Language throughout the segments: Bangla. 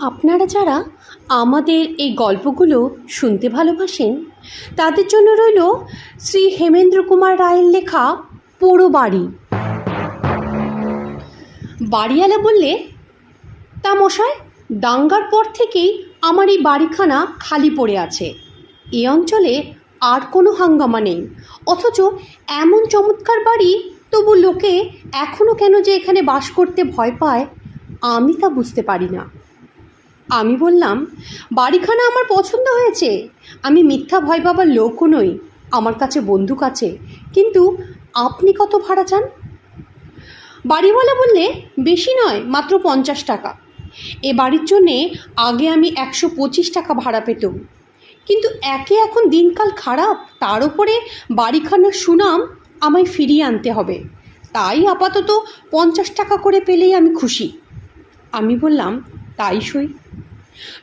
আপনারা যারা আমাদের এই গল্পগুলো শুনতে ভালোবাসেন তাদের জন্য রইল শ্রী হেমেন্দ্র কুমার রায়ের লেখা পোড়ো বাড়ি। বাড়িওয়ালা বললে, তা মশাই, দাঙ্গার পর থেকেই আমার এই বাড়িখানা খালি পড়ে আছে। এ অঞ্চলে আর কোনো হাঙ্গামা নেই, অথচ এমন চমৎকার বাড়ি তবু লোকে এখনও কেন যে এখানে বাস করতে ভয় পায় আমি তা বুঝতে পারি না। আমি বললাম, বাড়িখানা আমার পছন্দ হয়েছে, আমি মিথ্যা ভয় পাবার লোকও নই, আমার কাছে বন্দুক আছে, কিন্তু আপনি কত ভাড়া চান? বাড়িওয়ালা বললে, বেশি নয়, মাত্র 50 টাকা। এ বাড়ির জন্যে আগে আমি 125 টাকা ভাড়া পেতাম, কিন্তু একে এখন দিনকাল খারাপ, তার উপরে বাড়িখানার সুনাম আমায় ফিরিয়ে আনতে হবে, তাই আপাতত 50 টাকা করে পেলেই আমি খুশি। আমি বললাম, তাই সই।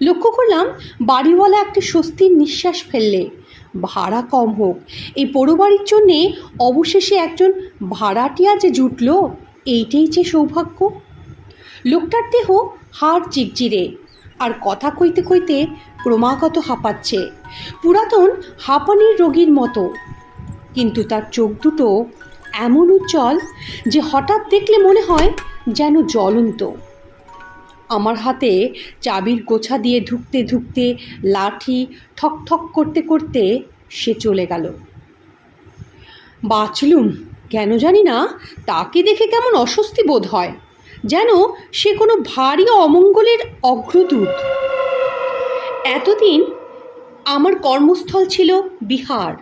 লক্ষ্য করলাম বাড়িওয়ালা একটি স্বস্তির নিঃশ্বাস ফেললে। ভাড়া কম হোক, এই পোড়ো বাড়ির জন্যে অবশেষে একজন ভাড়াটিয়া যে জুটল, এইটাই যে সৌভাগ্য। লোকটার দেহ হাড় চিরচিরে, আর কথা কইতে কইতে ক্রমাগত হাঁপাচ্ছে, পুরাতন হাঁপানির রোগীর মতো, কিন্তু তার চোখ দুটো এমন উজ্জ্বল যে হঠাৎ দেখলে মনে হয় যেন জ্বলন্ত। আমার হাতে চাবির গোছা দিয়ে ধুকতে ধুকতে লাঠি ঠক ঠক করতে করতে সে চলে গেল। বাঁচলুম কেন জানি না, তাকে দেখে কেমন অস্বস্তি বোধ হয়, যেন সে কোনো ভারী অমঙ্গলের অগ্রদূত। এতদিন আমার কর্মস্থল ছিল বিহার,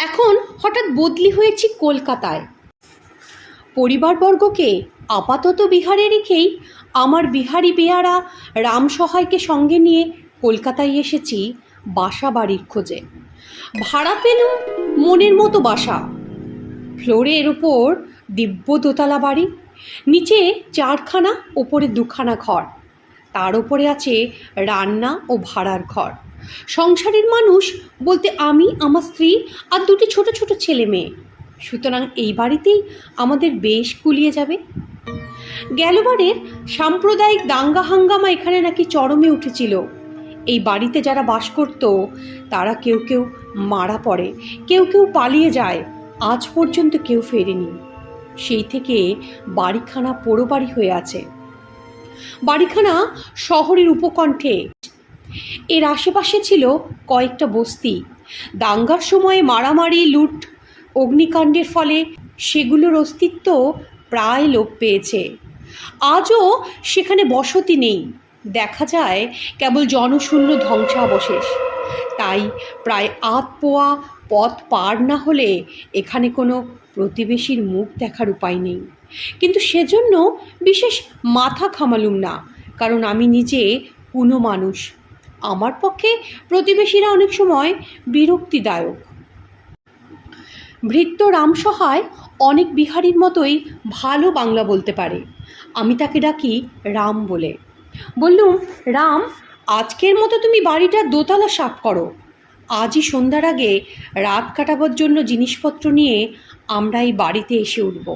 এখন হঠাৎ বদলি হয়েছি কলকাতায়। পরিবারবর্গকে আপাতত বিহারে রেখেই আমার বিহারি বেয়ারা রামসহায়কে সঙ্গে নিয়ে কলকাতায় এসেছি বাসা বাড়ির খোঁজে। ভাড়া পেলুম মনের মতো বাসা, ফ্লোরের ওপর দিব্য দোতলা বাড়ি, নিচে 4খানা, ওপরে 2খানা ঘর, তার ওপরে আছে রান্না ও ভাড়ার ঘর। সংসারের মানুষ বলতে আমি, আমার স্ত্রী আর 2টি ছোট ছোট ছেলে মেয়ে, সুতরাং এই বাড়িতেই আমাদের বেশ কুলিয়ে যাবে। গেলবারের সাম্প্রদায়িক দাঙ্গা হাঙ্গামা এখানে নাকি চরমে উঠেছিল। এই বাড়িতে যারা বাস করত তারা কেউ কেউ মারা পড়ে, কেউ কেউ পালিয়ে যায়, আজ পর্যন্ত কেউ ফেরেনি। সেই থেকে বাড়িখানা পোড়ো বাড়ি হয়ে আছে। বাড়িখানা শহরের উপকণ্ঠে, এর আশেপাশে ছিল কয়েকটা বস্তি। দাঙ্গার সময় মারামারি, লুট, অগ্নিকাণ্ডের ফলে সেগুলোর অস্তিত্ব প্রায় লোপ পেয়েছে। আজও সেখানে বসতি নেই, দেখা যায় কেবল জনশূন্য ধ্বংসাবশেষ। তাই প্রায় আধপোয়া পথ পার না হলে এখানে কোনো প্রতিবেশীর মুখ দেখার উপায় নেই, কিন্তু সেজন্য বিশেষ মাথা ঘামালুম না, কারণ আমি নিজে কোনো মানুষ, আমার পক্ষে প্রতিবেশীরা অনেক সময় বিরক্তিদায়ক। ভৃত্য রামসহায় অনেক বিহারীর মতোই ভালো বাংলা বলতে পারে, আমি তাকে ডাকি রাম বলে। বললুম, রাম, আজকের মতো তুমি বাড়িটা দোতলা সাফ করো, আজই সন্ধ্যার আগে রাত কাটাবার জন্য জিনিসপত্র নিয়ে আমরা এই বাড়িতে এসে উঠব।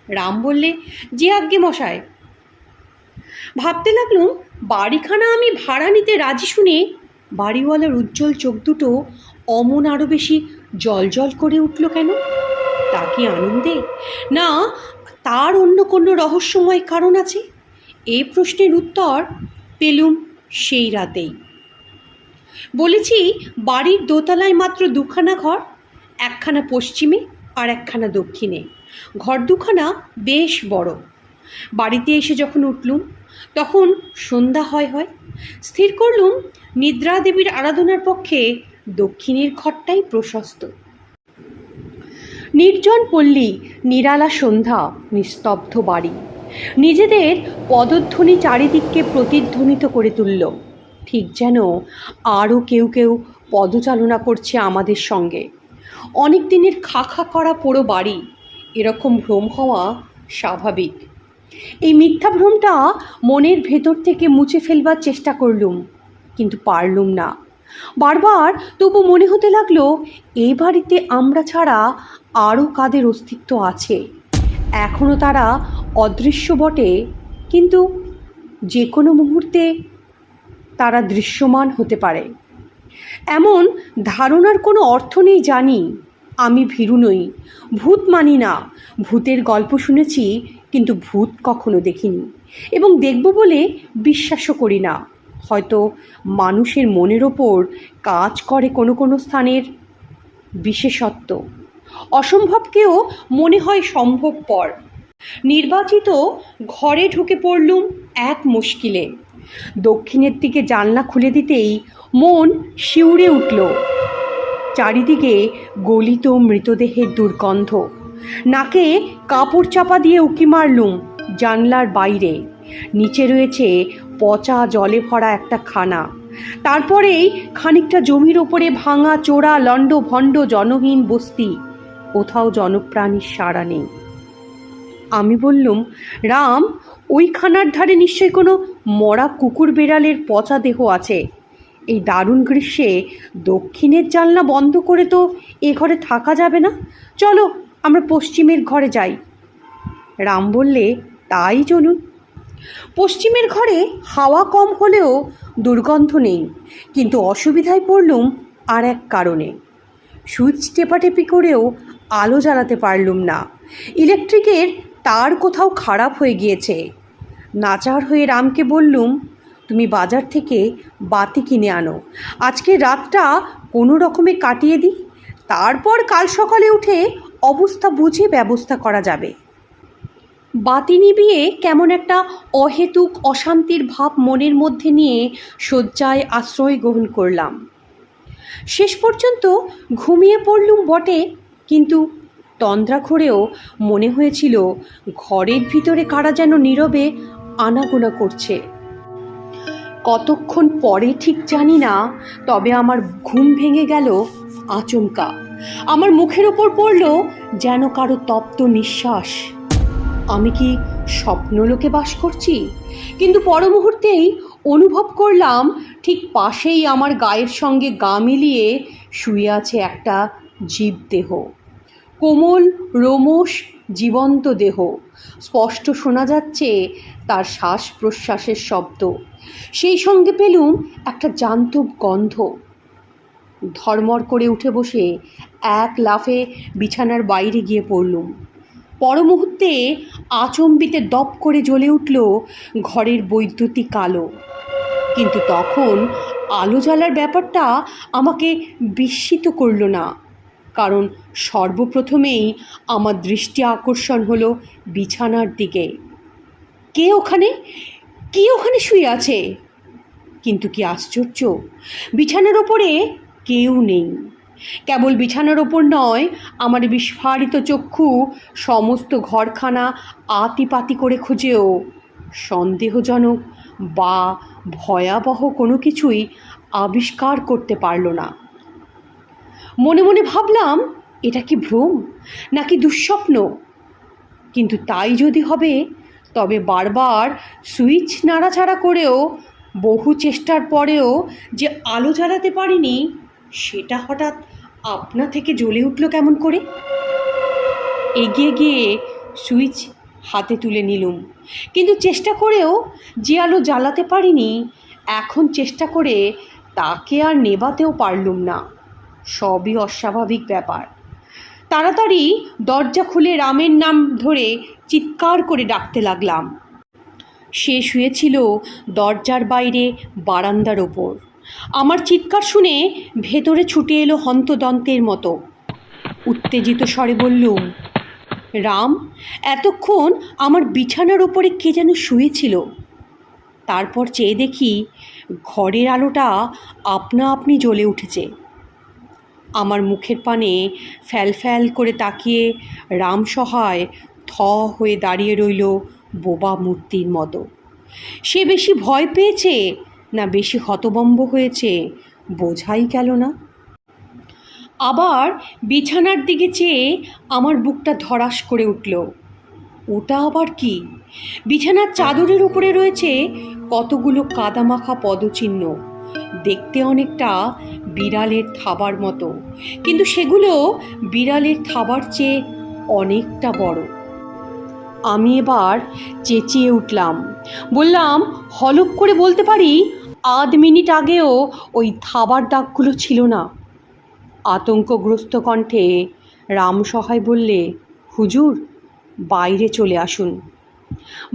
রাম বললে, যে আজ্ঞে মশায়। ভাবতে লাগলুম, বাড়িখানা আমি ভাড়া নিতে রাজি শুনে বাড়িওয়ালার উজ্জ্বল চোখ দুটো অমন আরও বেশি জল করে উঠল কেন? তা কি আনন্দে, না তার অন্য কোনো রহস্যময় কারণ আছে? এই প্রশ্নের উত্তর পেলুম সেই রাতেই। বলেছি, বাড়ির দোতলায় মাত্র 2খানা ঘর, 1খানা পশ্চিমে আর 1খানা দক্ষিণে। ঘর 2খানা বেশ বড়। বাড়িতে এসে যখন উঠলুম তখন সন্ধ্যা হয়। স্থির করলুম নিদ্রা দেবীর আরাধনার পক্ষে দক্ষিণের ঘরটাই প্রশস্ত। নির্জন পল্লী, নিরালা সন্ধ্যা, নিস্তব্ধ বাড়ি, নিজেদের পদধ্বনি চারিদিককে প্রতিধ্বনিত করে তুলল, ঠিক যেন আরও কেউ কেউ পদচালনা করছে আমাদের সঙ্গে। অনেক দিনের খাখা করা পোড়ো বাড়ি, এরকম ভ্রম হওয়া স্বাভাবিক। এই মিথ্যা ভ্রমটা মনের ভেতর থেকে মুছে ফেলবার চেষ্টা করলুম, কিন্তু পারলুম না। বারবার তবু মনে হতে লাগলো এই বাড়িতে আমরা ছাড়া আরও কাদের অস্তিত্ব আছে। এখনও তারা অদৃশ্য বটে, কিন্তু যে কোনো মুহূর্তে তারা দৃশ্যমান হতে পারে। এমন ধারণার কোনো অর্থ নেই জানি। আমি ভীরু নই, ভূত মানি না। ভূতের গল্প শুনেছি, কিন্তু ভূত কখনো দেখিনি এবং দেখব বলে বিশ্বাসও করি না। হয়তো মানুষের মনের ওপর কাজ করে কোনো কোনো স্থানের বিশেষত্ব। অসম্ভবকেও মনে হয় সম্ভবপর। নির্বাচিত ঘরে ঢুকে পড়লুম এক মুশকিলে। দক্ষিণের দিকে জানলা খুলে দিতেই মন শিউরে উঠল। চারিদিকে গলিত মৃতদেহের দুর্গন্ধ। নাকে কাপড় চাপা দিয়ে উঁকি মারলুম জানলার বাইরে। নিচে রয়েছে পচা জলে ভরা একটা খানা। তারপরেই খানিকটা জমির ওপরে ভাঙা চোরা লণ্ড ভণ্ড জনহীন বস্তি। কোথাও জনপ্রাণীর সাড়া নেই। আমি বললুম, রাম, ওই খানার ধারে নিশ্চয়ই কোনো মরা কুকুর বেড়ালের পচা দেহ আছে। এই দারুণ গ্রীষ্মে দক্ষিণের জানলা বন্ধ করে তো এ ঘরে থাকা যাবে না। চলো আমরা পশ্চিমের ঘরে যাই। রাম বললে, তাই চলুন। পশ্চিমের ঘরে হাওয়া কম হলেও দুর্গন্ধ নেই, কিন্তু অসুবিধায় পড়লুম আর এক কারণে। সুইচ টেপাটেপি করেও আলো জ্বালাতে পারলুম না। ইলেকট্রিকের তার কোথাও খারাপ হয়ে গিয়েছে। নাচার হয়ে রামকে বললুম, তুমি বাজার থেকে বাতি কিনে আনো। আজকে রাতটা কোনো রকমে কাটিয়ে দিই, তারপর কাল সকালে উঠে অবস্থা বুঝে ব্যবস্থা করা যাবে। বাতি নিভিয়ে কেমন একটা অহেতুক অশান্তির ভাব মনের মধ্যে নিয়ে শয্যায় আশ্রয় গ্রহণ করলাম। শেষ পর্যন্ত ঘুমিয়ে পড়লুম বটে, কিন্তু তন্দ্রাঘোরেও মনে হয়েছিল ঘরের ভিতরে কারা যেন নীরবে আনাগোনা করছে। কতক্ষণ পরে ঠিক জানি না, তবে আমার ঘুম ভেঙে গেল আচমকা। আমার মুখের ওপর পড়ল যেন কারো তপ্ত নিঃশ্বাস। আমি কি স্বপ্নলোকে বাস করছি? কিন্তু পর মুহূর্তেই অনুভব করলাম ঠিক পাশেই আমার গায়ের সঙ্গে গা মিলিয়ে শুয়ে আছে একটা জীবদেহ। কোমল রোমশ জীবন্ত দেহ। স্পষ্ট শোনা যাচ্ছে তার শ্বাস প্রশ্বাসের শব্দ। সেই সঙ্গে পেলুম একটা জান্তব গন্ধ। ধর্মর করে উঠে বসে এক লাফে বিছানার বাইরে গিয়ে পড়লুম। পর মুহূর্তে আচম্বিতে দপ করে জ্বলে উঠল ঘরের বৈদ্যুতিক আলো। কিন্তু তখন আলো জ্বালার ব্যাপারটা আমাকে বিস্মিত করল না, কারণ সর্বপ্রথমেই আমার দৃষ্টি আকর্ষণ হলো বিছানার দিকে। কে ওখানে শুয়ে আছে? কিন্তু কি আশ্চর্য, বিছানার ওপরে কেউ নেই। কেবল বিছানার ওপর নয়, আমার বিস্ফারিত চক্ষু সমস্ত ঘরখানা আতিপাতি করে খুঁজেও সন্দেহজনক বা ভয়াবহ কোনো কিছুই আবিষ্কার করতে পারল না। মনে মনে ভাবলাম, এটা কি ভ্রম নাকি দুঃস্বপ্ন? কিন্তু তাই যদি হবে, তবে বারবার সুইচ নাড়াচাড়া করেও বহু চেষ্টার পরেও যে আলো জ্বালাতে পারিনি, সেটা হঠাৎ আপনা থেকে জ্বলে উঠল কেমন করে। এগিয়ে গিয়ে সুইচ হাতে তুলে নিলুম, কিন্তু চেষ্টা করেও যে আলো জ্বালাতে পারিনি, এখন চেষ্টা করে তাকে আর নেভাতেও পারলুম না। সবই অস্বাভাবিক ব্যাপার। তাড়াতাড়ি দরজা খুলে রামের নাম ধরে চিৎকার করে ডাকতে লাগলাম। সে শুয়েছিল দরজার বাইরে বারান্দার ওপর। আমার চিৎকার শুনে ভেতরে ছুটে এলো হন্তদন্তের মতো। উত্তেজিত স্বরে বললুম, রাম, এতক্ষণ আমার বিছানার ওপরে কে যেন শুয়েছিল। তারপর চেয়ে দেখি ঘরের আলোটা আপনা আপনি জ্বলে উঠেছে। আমার মুখের পানে ফ্যাল ফ্যাল করে তাকিয়ে রাম সহায় থ হয়ে দাঁড়িয়ে রইল বোবা মূর্তির মতো। সে বেশি ভয় পেয়েছে না বেশি হতভম্ব হয়েছে বোঝাই গেল না। আবার বিছানার দিকে চেয়ে আমার বুকটা ধড়াস করে উঠল। ওটা আবার কি? বিছানার চাদরের উপরে রয়েছে কতগুলো কাদামাখা পদচিহ্ন। দেখতে অনেকটা বিড়ালের থাবার মতো, কিন্তু সেগুলো বিড়ালের থাবার চেয়ে অনেকটা বড়। আমি এবার চেঁচিয়ে উঠলাম, বললাম, হলপ করে বলতে পারি আধ মিনিট আগেও ওই থাবার দাগগুলো ছিল না। আতঙ্কগ্রস্ত কণ্ঠে রামসহায় বললে, হুজুর, বাইরে চলে আসুন।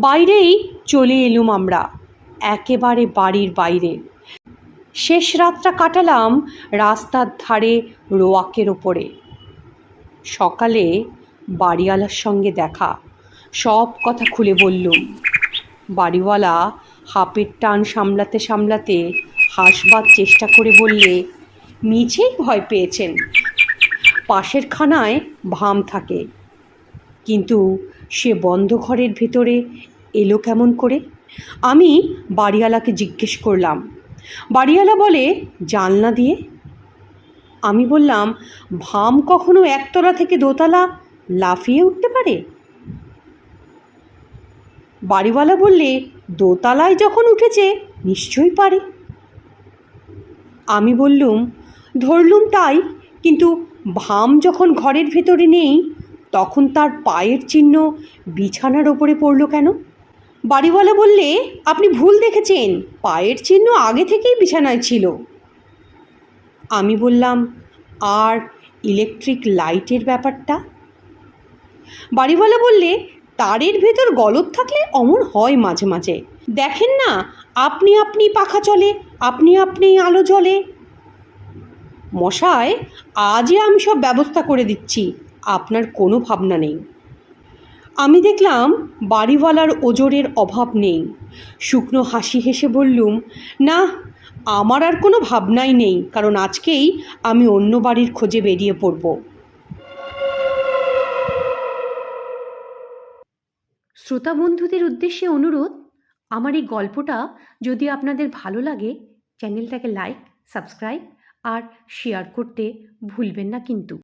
বাইরেই চলে এলুম আমরা, একেবারে বাড়ির বাইরে। শেষ রাতটা কাটালাম রাস্তার ধারে রোয়াকের ওপরে। সকালে বাড়িওয়ালার সঙ্গে দেখা, সব কথা খুলে বললুম। বাড়িওয়ালা হাঁপের টান সামলাতে সামলাতে হাসবার চেষ্টা করে বললে, মিছেই ভয় পেয়েছেন, পাশের খানায় ভাম থাকে, কিন্তু সে বন্ধ ঘরের ভেতরে এলো কেমন করে? আমি বাড়িওয়ালাকে জিজ্ঞেস করলাম। বাড়িওয়ালা বলে, জানলা দিয়ে। আমি বললাম, ভাম কখনো একতলা থেকে দোতলা লাফিয়ে উঠতে পারে? বাড়িওয়ালা বললে, দোতলায় যখন উঠেছে নিশ্চয়ই পারে। আমি বললুম, ধরলুম তাই, কিন্তু ভাম যখন ঘরের ভেতরে নেই তখন তার পায়ের চিহ্ন বিছানার ওপরে পড়ল কেন? বাড়িওয়ালা বললে, আপনি ভুল দেখেছেন, পায়ের চিহ্ন আগে থেকেই বিছানায় ছিল। আমি বললাম, আর ইলেকট্রিক লাইটের ব্যাপারটা? বাড়িওয়ালা বললে, তারের ভেতর গলদ থাকলে অমন হয় মাঝে মাঝে। দেখেন না, আপনি আপনি পাখা চলে, আপনি আপনি আলো জ্বলে। মশাই, আজই আমি সব ব্যবস্থা করে দিচ্ছি, আপনার কোনো ভাবনা নেই। আমি দেখলাম বাড়িওয়ালার ওজরের অভাব নেই। শুকনো হাসি হেসে বললুম, না, আমার আর কোনো ভাবনাই নেই, কারণ আজকেই আমি অন্য বাড়ির খোঁজে বেরিয়ে পড়ব। শ্রোতা বন্ধুদের উদ্দেশ্যে অনুরোধ, আমার এই গল্পটা যদি আপনাদের ভালো লাগে, চ্যানেলটাকে লাইক, সাবস্ক্রাইব আর শেয়ার করতে ভুলবেন না কিন্তু।